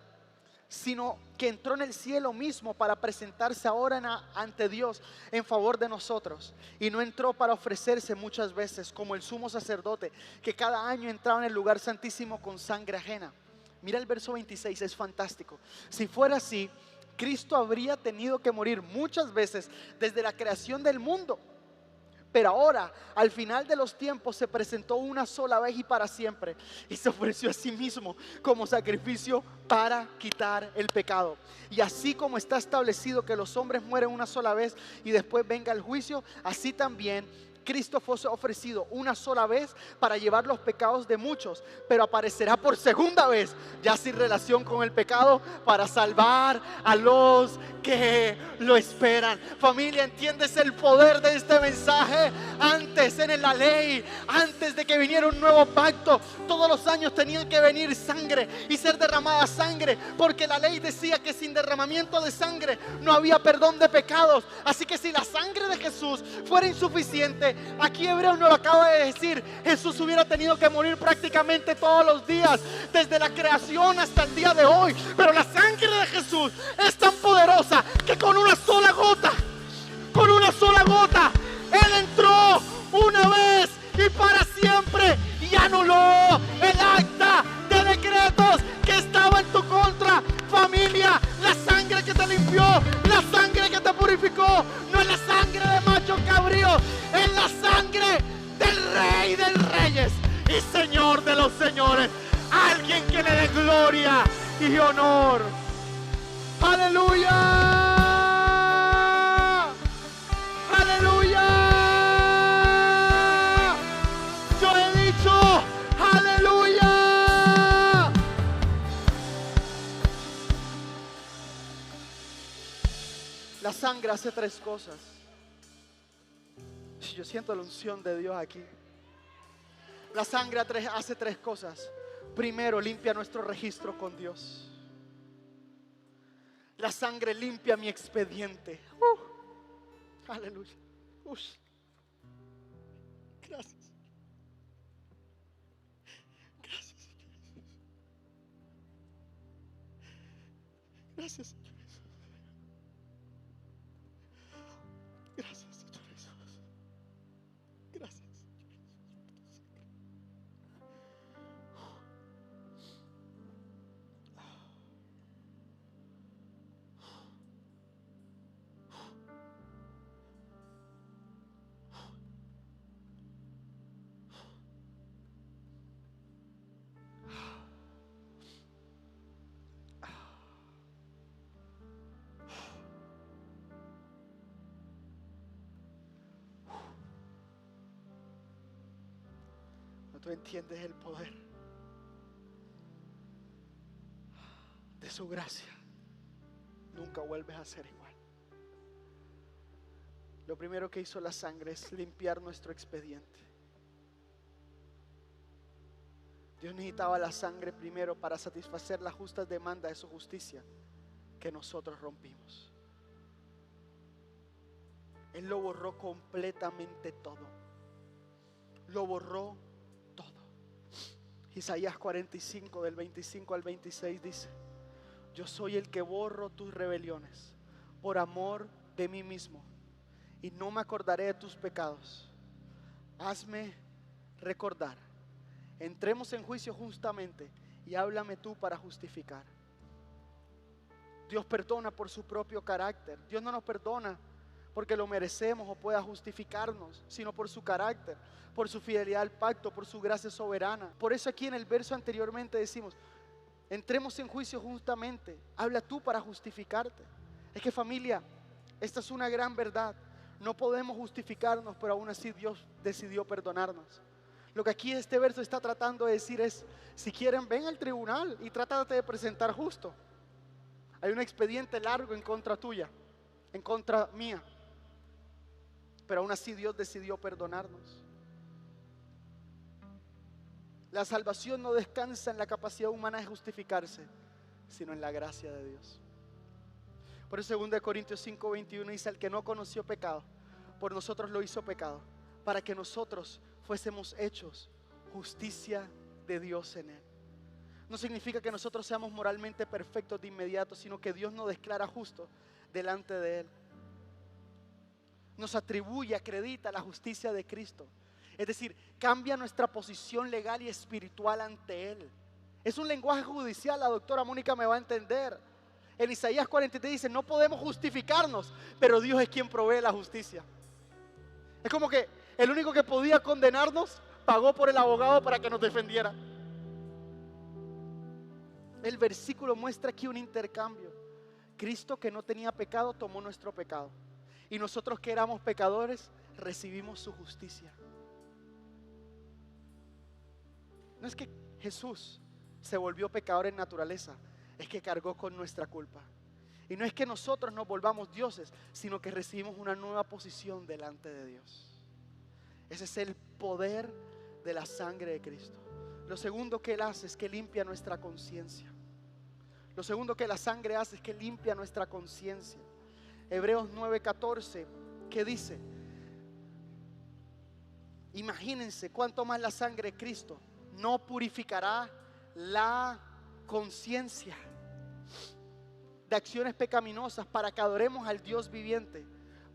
Speaker 1: sino que entró en el cielo mismo para presentarse ahora ante Dios en favor de nosotros. Y no entró para ofrecerse muchas veces como el sumo sacerdote, que cada año entraba en el lugar santísimo con sangre ajena. Mira el verso 26, es fantástico. Si fuera así, Cristo habría tenido que morir muchas veces desde la creación del mundo. Pero ahora, al final de los tiempos, se presentó una sola vez y para siempre, y se ofreció a sí mismo como sacrificio para quitar el pecado. Y así como está establecido que los hombres mueren una sola vez y después venga el juicio, así también Cristo fue ofrecido una sola vez para llevar los pecados de muchos, pero aparecerá por segunda vez, ya sin relación con el pecado, para salvar a los que lo esperan. Familia, ¿entiendes el poder de este mensaje? Antes, en la ley, antes de que viniera un nuevo pacto, todos los años tenían que venir sangre y ser derramada sangre, porque la ley decía que sin derramamiento de sangre no había perdón de pecados. Así que si la sangre de Jesús fuera insuficiente, aquí Hebreos nos lo acaba de decir, Jesús hubiera tenido que morir prácticamente todos los días, desde la creación hasta el día de hoy. Pero la sangre de Jesús es tan poderosa que con una sola gota, Él entró una vez y para siempre y anuló el acta de decretos que estaba en tu contra. Familia, la sangre que te limpió, la sangre que te purificó, no es la sangre de macho cabrío, es la sangre del Rey de Reyes y Señor de los señores. Alguien que le dé gloria y honor. Aleluya, aleluya. Yo he dicho aleluya. La sangre hace tres cosas. Yo siento la unción de Dios aquí. La sangre hace tres cosas. Primero, limpia nuestro registro con Dios. La sangre limpia mi expediente. Aleluya. Gracias. Gracias. Gracias, Señor Jesús. Gracias, Señor Jesús. Gracias. Tú entiendes el poder de su gracia, nunca vuelves a ser igual. Lo primero que hizo la sangre es limpiar nuestro expediente. Dios necesitaba la sangre primero para satisfacer las justas demandas de su justicia que nosotros rompimos. Él lo borró completamente todo. Lo borró todo. Isaías 45 del 25 al 26 dice: yo soy el que borro tus rebeliones por amor de mí mismo, y no me acordaré de tus pecados. Hazme recordar. Entremos en juicio justamente y háblame tú para justificar. Dios perdona por su propio carácter. Dios no nos perdona porque lo merecemos o pueda justificarnos, sino por su carácter, por su fidelidad al pacto, por su gracia soberana. Por eso aquí en el verso anteriormente decimos: entremos en juicio justamente, habla tú para justificarte. Es que, familia, esta es una gran verdad. No podemos justificarnos, pero aún así Dios decidió perdonarnos. Lo que aquí este verso está tratando de decir es: si quieren, ven al tribunal y trátate de presentar justo. Hay un expediente largo en contra tuya, en contra mía, pero aún así Dios decidió perdonarnos. La salvación no descansa en la capacidad humana de justificarse, sino en la gracia de Dios. Por eso 2 Corintios 5:21 dice: el que no conoció pecado, por nosotros lo hizo pecado, para que nosotros fuésemos hechos justicia de Dios en él. no significa que nosotros seamos moralmente perfectos de inmediato, sino que Dios nos declara justos delante de Él. Nos atribuye, acredita la justicia de Cristo. Es decir, cambia nuestra posición legal y espiritual ante Él. Es un lenguaje judicial, la doctora Mónica me va a entender. En Isaías 43 dice, no podemos justificarnos, pero Dios es quien provee la justicia. Es como que el único que podía condenarnos pagó por el abogado para que nos defendiera. El versículo muestra aquí un intercambio. Cristo, que no tenía pecado, tomó nuestro pecado. Y nosotros, que éramos pecadores, recibimos su justicia. No es que Jesús se volvió pecador en naturaleza, es que cargó con nuestra culpa. Y no es que nosotros nos volvamos dioses, sino que recibimos una nueva posición delante de Dios. Ese es el poder de la sangre de Cristo. Lo segundo que Él hace es que limpia nuestra conciencia. Lo segundo que la sangre hace es que limpia nuestra conciencia. Hebreos 9:14, ¿qué dice? Imagínense cuánto más la sangre de Cristo no purificará la conciencia de acciones pecaminosas para que adoremos al Dios viviente.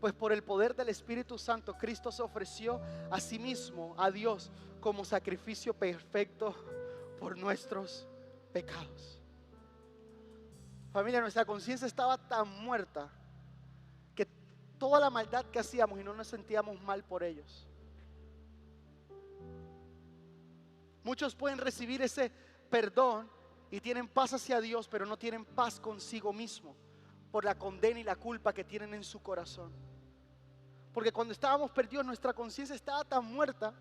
Speaker 1: Pues por el poder del Espíritu Santo, Cristo se ofreció a sí mismo, a Dios, como sacrificio perfecto por nuestros pecados. Familia, nuestra conciencia estaba tan muerta que toda la maldad que hacíamos y no nos sentíamos mal por ellos. Muchos pueden recibir ese perdón y tienen paz hacia Dios, pero no tienen paz consigo mismo por la condena y la culpa que tienen en su corazón. Porque cuando estábamos perdidos, nuestra conciencia estaba tan muerta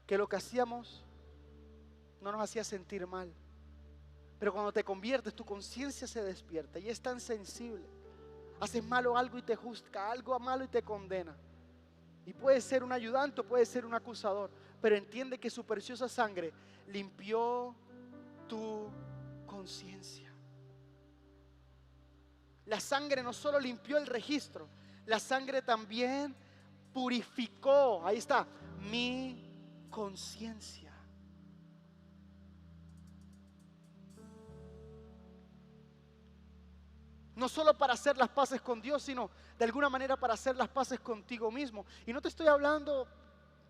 Speaker 1: que lo que hacíamos no nos hacía sentir mal. Pero cuando te conviertes, tu conciencia se despierta y es tan sensible. Haces malo algo y te juzga, algo malo y te condena. Y puede ser un ayudante o puede ser un acusador, pero entiende que su preciosa sangre limpió tu conciencia. La sangre no solo limpió el registro, la sangre también purificó, ahí está, mi conciencia. No solo para hacer las paces con Dios, sino de alguna manera para hacer las paces contigo mismo. Y no te estoy hablando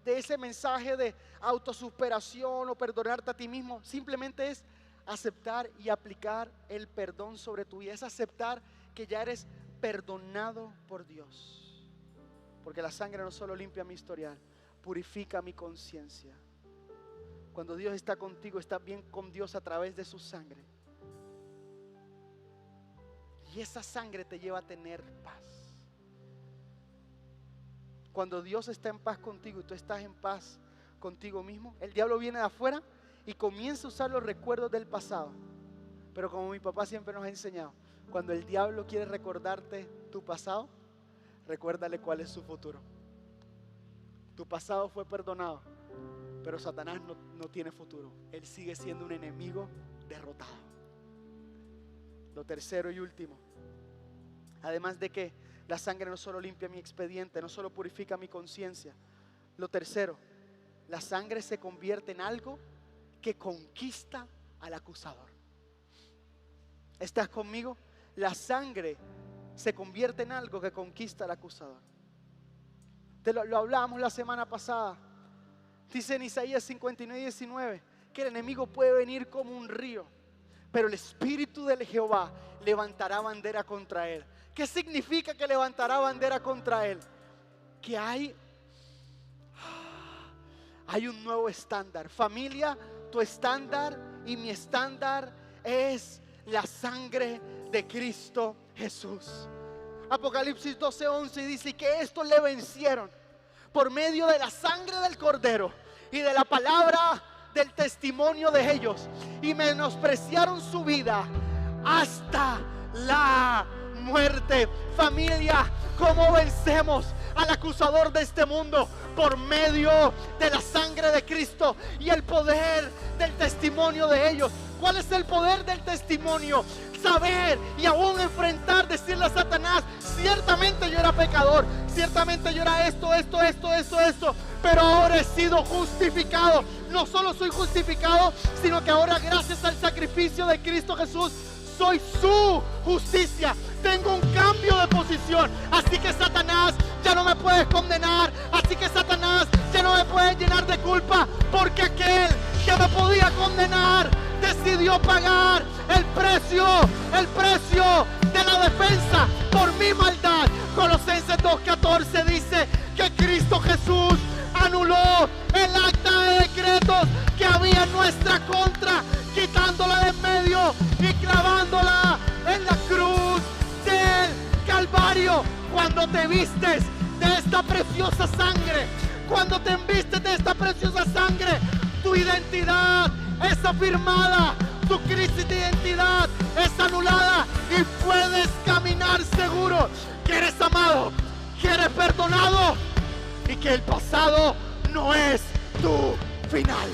Speaker 1: de ese mensaje de autosuperación o perdonarte a ti mismo. Simplemente es aceptar y aplicar el perdón sobre tu vida. Es aceptar que ya eres perdonado por Dios. Porque la sangre no solo limpia mi historial, purifica mi conciencia. Cuando Dios está contigo, estás bien con Dios a través de su sangre. Y esa sangre te lleva a tener paz. Cuando Dios está en paz contigo y tú estás en paz contigo mismo, el diablo viene de afuera y comienza a usar los recuerdos del pasado. Pero como mi papá siempre nos ha enseñado, cuando el diablo quiere recordarte tu pasado, recuérdale cuál es su futuro. Tu pasado fue perdonado, pero Satanás no tiene futuro. Él sigue siendo un enemigo derrotado. Lo tercero y último, además de que la sangre no solo limpia mi expediente, no solo purifica mi conciencia. Lo tercero, la sangre se convierte en algo que conquista al acusador. ¿Estás conmigo? La sangre se convierte en algo que conquista al acusador. Lo hablábamos la semana pasada. Dice en Isaías 59:19 que el enemigo puede venir como un río, pero el Espíritu del Jehová levantará bandera contra él. ¿Qué significa que levantará bandera contra él? Que hay un nuevo estándar. Familia, tu estándar y mi estándar es la sangre de Cristo Jesús. Apocalipsis 12:11 dice que estos le vencieron por medio de la sangre del Cordero y de la palabra del testimonio de ellos, y menospreciaron su vida hasta la muerte. Familia, ¿cómo vencemos al acusador de este mundo? Por medio de la sangre de Cristo y el poder del testimonio de ellos. ¿Cuál es el poder del testimonio? Saber y aún enfrentar, decirle a Satanás: ciertamente yo era pecador, ciertamente yo era esto, pero ahora he sido justificado. No solo soy justificado, sino que ahora, gracias al sacrificio de Cristo Jesús, soy su justicia. Tengo un cambio de posición. Así que Satanás, ya no me puedes condenar. Así que Satanás, ya no me puedes llenar de culpa, porque aquel que me podía condenar decidió pagar el precio de la defensa por mi maldad. Colosenses 2:14 dice que Cristo Jesús anuló el acta de decretos que había en nuestra contra, quitándola de en medio y clavándola en la cruz del Calvario. Cuando te vistes de esta preciosa sangre, cuando te envistes de esta preciosa sangre, tu identidad es afirmada, tu crisis de identidad es anulada y puedes caminar seguro que eres amado, que eres perdonado y que el pasado no es tu final.